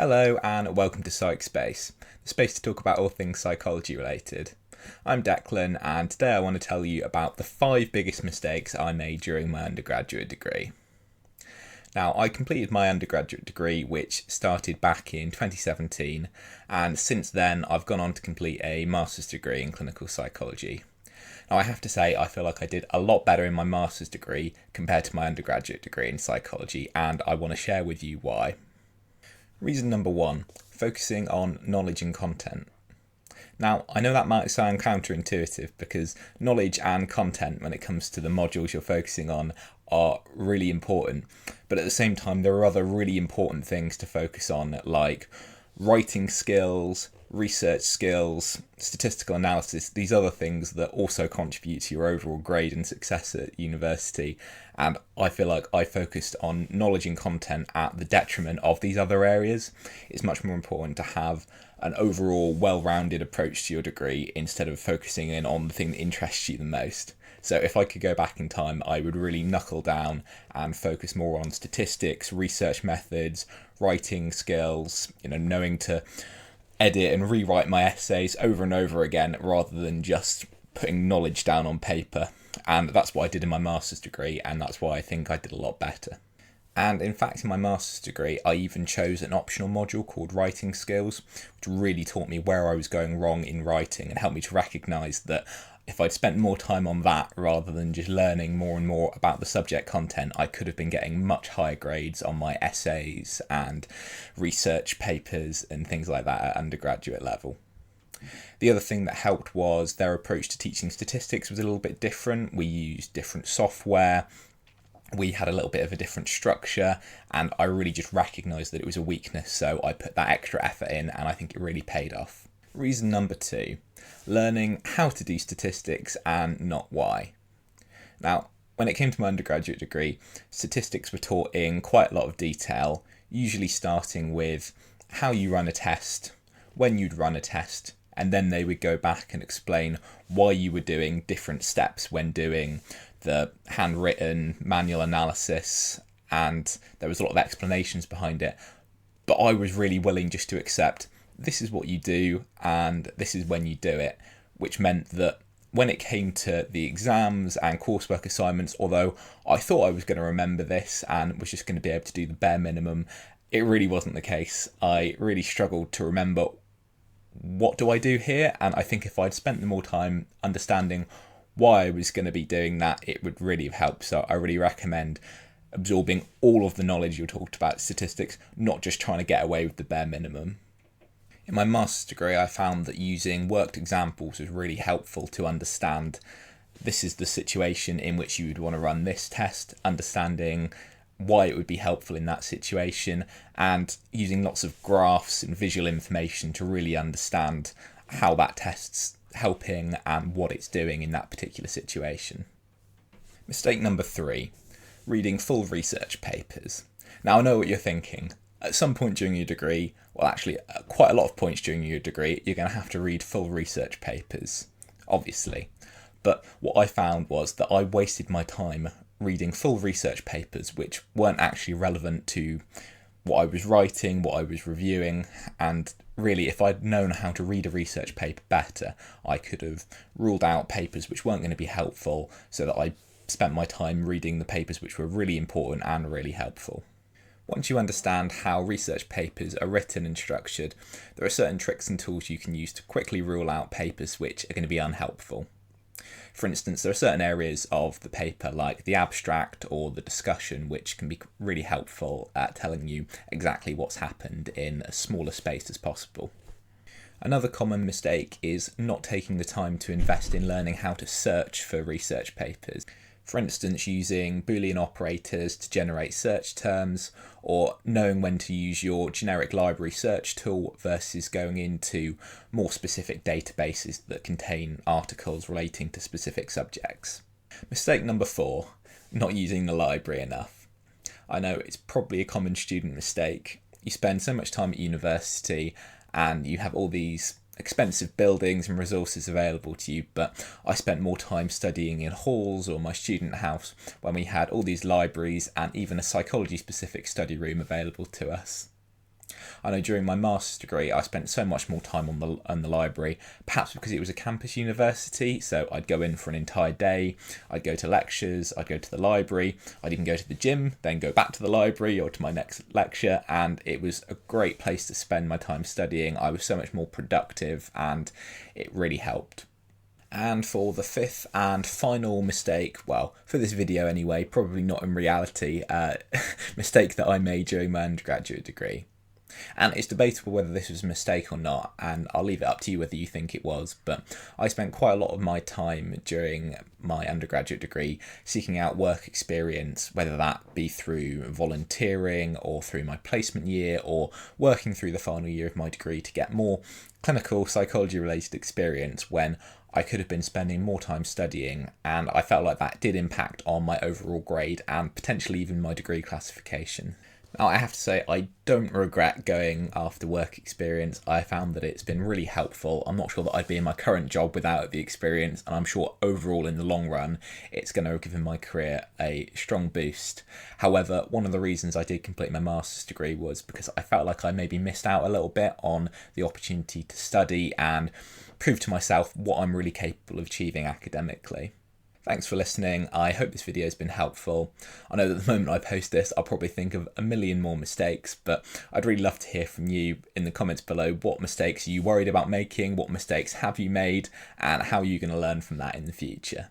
Hello and welcome to Psych Space, the space to talk about all things psychology related. I'm Declan and today I want to tell you about the 5 biggest mistakes I made during my undergraduate degree. Now, I completed my undergraduate degree, which started back in 2017, and since then I've gone on to complete a master's degree in clinical psychology. Now, I have to say, I feel like I did a lot better in my master's degree compared to my undergraduate degree in psychology, and I want to share with you why. Reason number 1, focusing on knowledge and content. Now, I know that might sound counterintuitive because knowledge and content when it comes to the modules you're focusing on are really important, but at the same time there are other really important things to focus on, like writing skills, research skills, statistical analysis, these other things that also contribute to your overall grade and success at university. And I feel like I focused on knowledge and content at the detriment of these other areas. It's much more important to have an overall well-rounded approach to your degree instead of focusing in on the thing that interests you the most. So if I could go back in time, I would really knuckle down and focus more on statistics, research methods, writing skills, knowing to edit and rewrite my essays over and over again rather than just putting knowledge down on paper. And that's what I did in my master's degree, and that's why I think I did a lot better. And in fact, in my master's degree, I even chose an optional module called Writing Skills, which really taught me where I was going wrong in writing and helped me to recognise that if I'd spent more time on that rather than just learning more and more about the subject content, I could have been getting much higher grades on my essays and research papers and things like that at undergraduate level. The other thing that helped was their approach to teaching statistics was a little bit different. We used different software. We had a little bit of a different structure, and I really just recognised that it was a weakness, so I put that extra effort in, and I think it really paid off. Reason number 2, learning how to do statistics and not why. Now, when it came to my undergraduate degree, statistics were taught in quite a lot of detail, usually starting with how you run a test, when you'd run a test, and then they would go back and explain why you were doing different steps when doing the handwritten manual analysis, and there was a lot of explanations behind it. But I was really willing just to accept this is what you do and this is when you do it, which meant that when it came to the exams and coursework assignments, although I thought I was going to remember this and was just going to be able to do the bare minimum, it really wasn't the case. I really struggled to remember what do I do here, and I think if I'd spent more time understanding why I was going to be doing that, it would really have helped. So I really recommend absorbing all of the knowledge you talked about statistics, not just trying to get away with the bare minimum. In my master's degree, I found that using worked examples was really helpful to understand this is the situation in which you would want to run this test, understanding why it would be helpful in that situation, and using lots of graphs and visual information to really understand how that test's helping and what it's doing in that particular situation. Mistake number 3, reading full research papers. Now, I know what you're thinking. At some point during your degree, well actually at quite a lot of points during your degree, you're going to have to read full research papers, obviously. But what I found was that I wasted my time reading full research papers which weren't actually relevant to what I was writing, what I was reviewing, and really if I'd known how to read a research paper better, I could have ruled out papers which weren't going to be helpful so that I spent my time reading the papers which were really important and really helpful. Once you understand how research papers are written and structured, there are certain tricks and tools you can use to quickly rule out papers which are going to be unhelpful. For instance, there are certain areas of the paper like the abstract or the discussion which can be really helpful at telling you exactly what's happened in as small a space as possible. Another common mistake is not taking the time to invest in learning how to search for research papers. For instance, using Boolean operators to generate search terms, or knowing when to use your generic library search tool versus going into more specific databases that contain articles relating to specific subjects. Mistake number 4, not using the library enough. I know it's probably a common student mistake. You spend so much time at university and you have all these expensive buildings and resources available to you, but I spent more time studying in halls or my student house when we had all these libraries and even a psychology specific study room available to us. I know during my master's degree I spent so much more time on the library, perhaps because it was a campus university, so I'd go in for an entire day, I'd go to lectures, I'd go to the library, I'd even go to the gym, then go back to the library or to my next lecture, and it was a great place to spend my time studying. I was so much more productive and it really helped. And for the fifth and final mistake, well, for this video anyway, probably not in reality, mistake that I made during my undergraduate degree. And it's debatable whether this was a mistake or not, and I'll leave it up to you whether you think it was, but I spent quite a lot of my time during my undergraduate degree seeking out work experience, whether that be through volunteering or through my placement year or working through the final year of my degree to get more clinical psychology related experience when I could have been spending more time studying, and I felt like that did impact on my overall grade and potentially even my degree classification. Now, I have to say, I don't regret going after work experience. I found that it's been really helpful. I'm not sure that I'd be in my current job without the experience, and I'm sure overall in the long run, it's going to have given my career a strong boost. However, one of the reasons I did complete my master's degree was because I felt like I maybe missed out a little bit on the opportunity to study and prove to myself what I'm really capable of achieving academically. Thanks for listening. I hope this video has been helpful. I know that the moment I post this, I'll probably think of a million more mistakes, but I'd really love to hear from you in the comments below. What mistakes are you worried about making? What mistakes have you made? And how are you going to learn from that in the future?